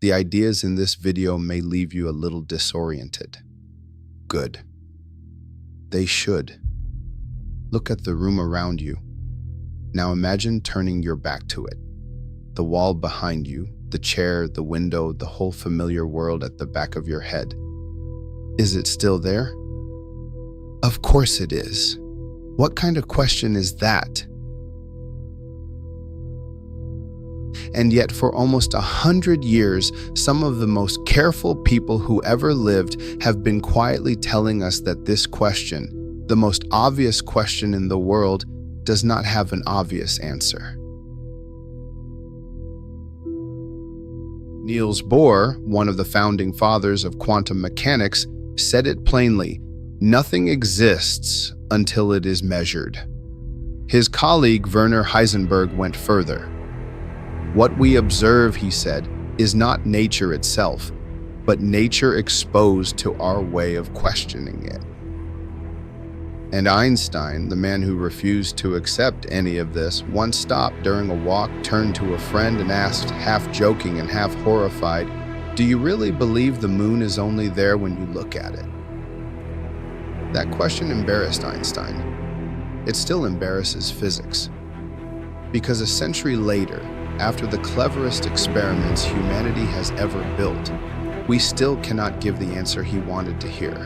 The ideas in this video may leave you a little disoriented. Good. They should. Look at the room around you. Now imagine turning your back to it. The wall behind you, the chair, the window, the whole familiar world at the back of your head. Is it still there? Of course it is. What kind of question is that? And yet for almost 100 years, some of the most careful people who ever lived have been quietly telling us that this question, the most obvious question in the world, does not have an obvious answer. Niels Bohr, one of the founding fathers of quantum mechanics, said it plainly: nothing exists until it is measured. His colleague Werner Heisenberg went further. What we observe, he said, is not nature itself, but nature exposed to our way of questioning it. And Einstein, the man who refused to accept any of this, once stopped during a walk, turned to a friend and asked, half joking and half horrified, "Do you really believe the moon is only there when you look at it?" That question embarrassed Einstein. It still embarrasses physics. Because a century later, after the cleverest experiments humanity has ever built, we still cannot give the answer he wanted to hear.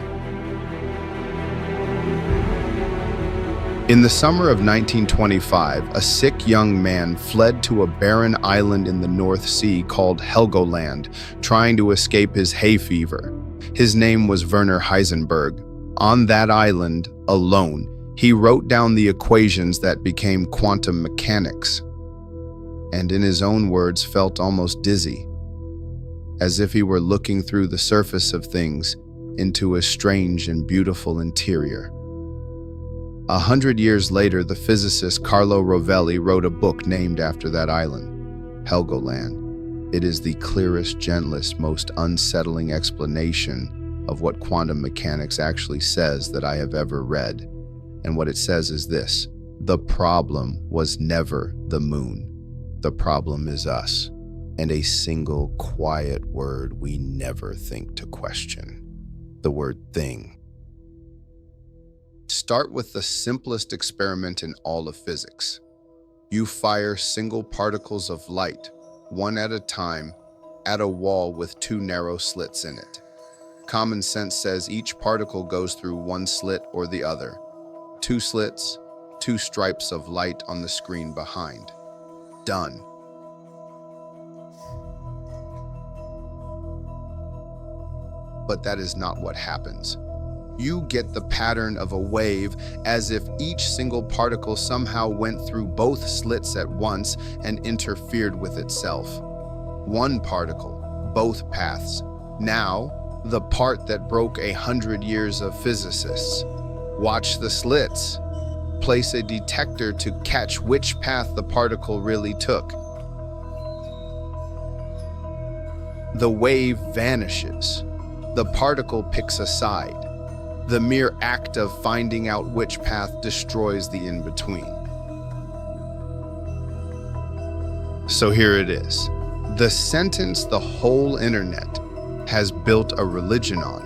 In the summer of 1925, a sick young man fled to a barren island in the North Sea called Helgoland, trying to escape his hay fever. His name was Werner Heisenberg. On that island, alone, he wrote down the equations that became quantum mechanics, and in his own words felt almost dizzy, as if he were looking through the surface of things into a strange and beautiful interior. 100 years later, the physicist Carlo Rovelli wrote a book named after that island, Helgoland. It is the clearest, gentlest, most unsettling explanation of what quantum mechanics actually says that I have ever read. And what it says is this: the problem was never the moon. The problem is us, and a single quiet word we never think to question: the word thing. Start with the simplest experiment in all of physics. You fire single particles of light, one at a time, at a wall with two narrow slits in it. Common sense says each particle goes through one slit or the other. Two slits, two stripes of light on the screen behind. Done. But that is not what happens. You get the pattern of a wave, as if each single particle somehow went through both slits at once and interfered with itself. One particle, both paths. Now, the part that broke 100 years of physicists. Watch the slits. Place a detector to catch which path the particle really took. The wave vanishes. The particle picks a side. The mere act of finding out which path destroys the in-between. So here it is. The sentence the whole internet has built a religion on.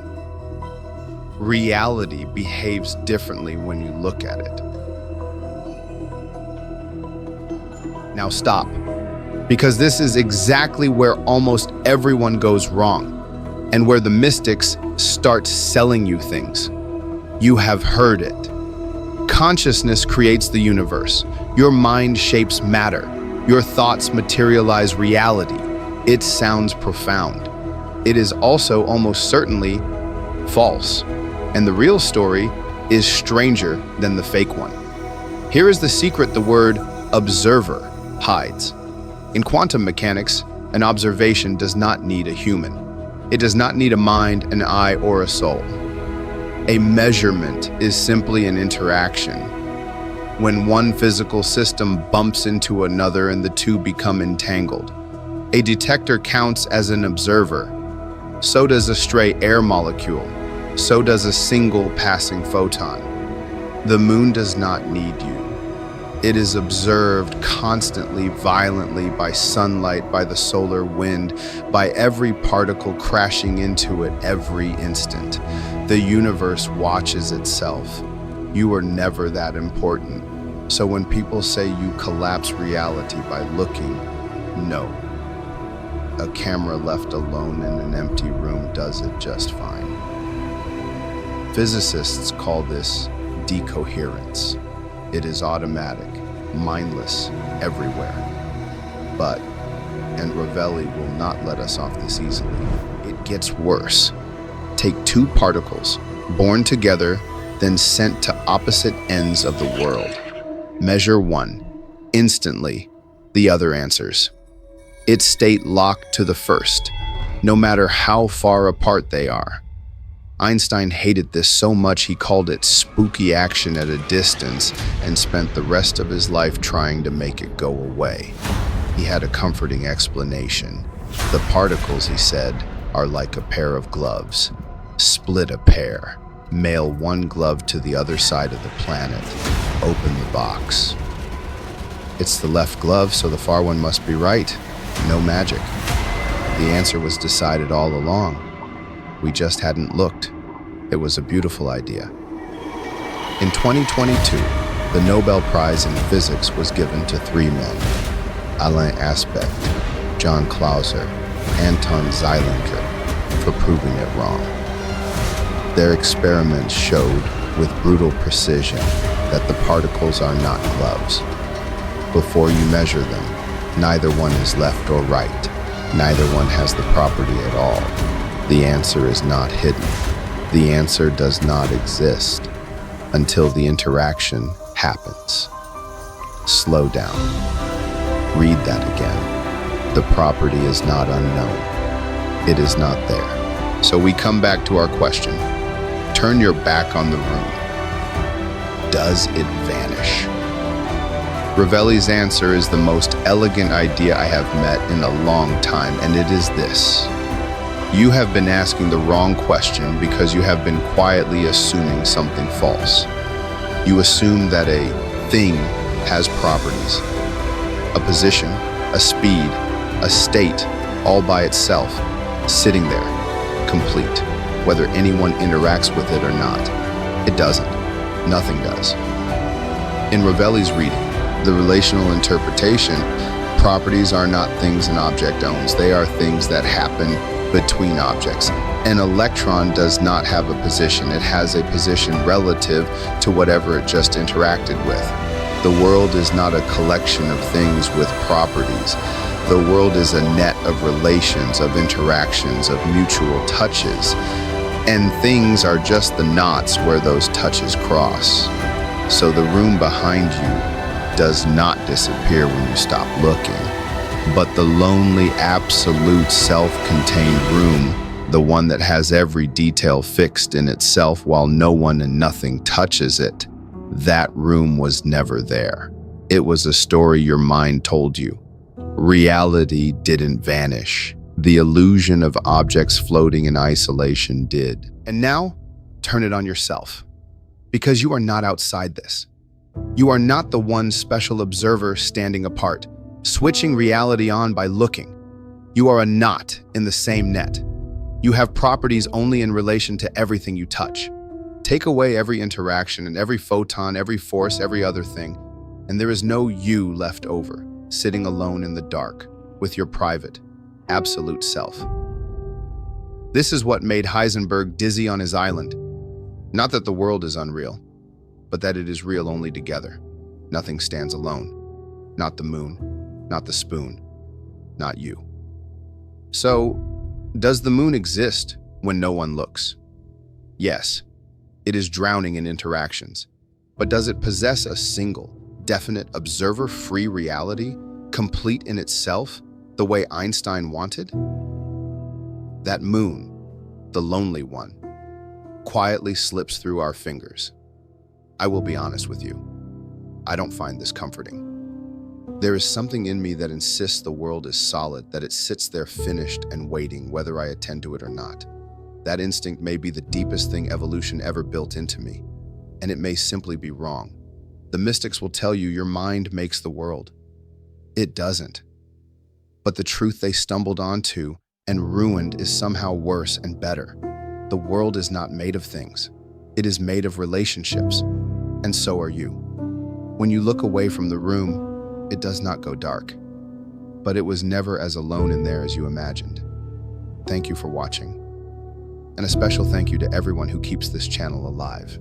Reality behaves differently when you look at it. Now stop, because this is exactly where almost everyone goes wrong, and where the mystics start selling you things. You have heard it. Consciousness creates the universe. Your mind shapes matter. Your thoughts materialize reality. It sounds profound. It is also almost certainly false. And the real story is stranger than the fake one. Here is the secret the word observer hides. In quantum mechanics, an observation does not need a human. It does not need a mind, an eye, or a soul. A measurement is simply an interaction. When one physical system bumps into another and the two become entangled. A detector counts as an observer. So does a stray air molecule. So does a single passing photon. The moon does not need you. It is observed constantly, violently, by sunlight, by the solar wind, by every particle crashing into it every instant. The universe watches itself. You are never that important. So when people say you collapse reality by looking, no. A camera left alone in an empty room does it just fine. Physicists call this decoherence. It is automatic, mindless, everywhere. But, and Ravelli will not let us off this easily, it gets worse. Take two particles, born together, then sent to opposite ends of the world. Measure one. Instantly, the other answers. Its state locked to the first, no matter how far apart they are. Einstein hated this so much he called it spooky action at a distance and spent the rest of his life trying to make it go away. He had a comforting explanation. The particles, he said, are like a pair of gloves. Split a pair. Mail one glove to the other side of the planet. Open the box. It's the left glove, so the far one must be right. No magic. The answer was decided all along. We just hadn't looked. It was a beautiful idea. In 2022, the Nobel Prize in Physics was given to three men: Alain Aspect, John Clauser, Anton Zeilinger, for proving it wrong. Their experiments showed with brutal precision that the particles are not gloves. Before you measure them, neither one is left or right. Neither one has the property at all. The answer is not hidden. The answer does not exist until the interaction happens. Slow down. Read that again. The property is not unknown. It is not there. So we come back to our question. Turn your back on the room. Does it vanish? Ravelli's answer is the most elegant idea I have met in a long time, and it is this. You have been asking the wrong question because you have been quietly assuming something false. You assume that a thing has properties. A position, a speed, a state, all by itself, sitting there, complete, whether anyone interacts with it or not. It doesn't. Nothing does. In Ravelli's reading, the relational interpretation, properties are not things an object owns. They are things that happen between objects. An electron does not have a position. It has a position relative to whatever it just interacted with. The world is not a collection of things with properties. The world is a net of relations, of interactions, of mutual touches. And things are just the knots where those touches cross. So the room behind you does not disappear when you stop looking. But the lonely, absolute, self-contained room, the one that has every detail fixed in itself while no one and nothing touches it, that room was never there. It was a story your mind told you. Reality didn't vanish. The illusion of objects floating in isolation did. And now, turn it on yourself. Because you are not outside this. You are not the one special observer standing apart, switching reality on by looking. You are a knot in the same net. You have properties only in relation to everything you touch. Take away every interaction and every photon, every force, every other thing, and there is no you left over, sitting alone in the dark, with your private, absolute self. This is what made Heisenberg dizzy on his island. Not that the world is unreal, but that it is real only together. Nothing stands alone. Not the moon. Not the spoon, not you. So, does the moon exist when no one looks? Yes, it is drowning in interactions. But does it possess a single, definite, observer-free reality, complete in itself, the way Einstein wanted? That moon, the lonely one, quietly slips through our fingers. I will be honest with you. I don't find this comforting. There is something in me that insists the world is solid, that it sits there finished and waiting whether I attend to it or not. That instinct may be the deepest thing evolution ever built into me, and it may simply be wrong. The mystics will tell you your mind makes the world. It doesn't. But the truth they stumbled onto and ruined is somehow worse and better. The world is not made of things. It is made of relationships, and so are you. When you look away from the room, it does not go dark. But it was never as alone in there as you imagined. Thank you for watching. And a special thank you to everyone who keeps this channel alive.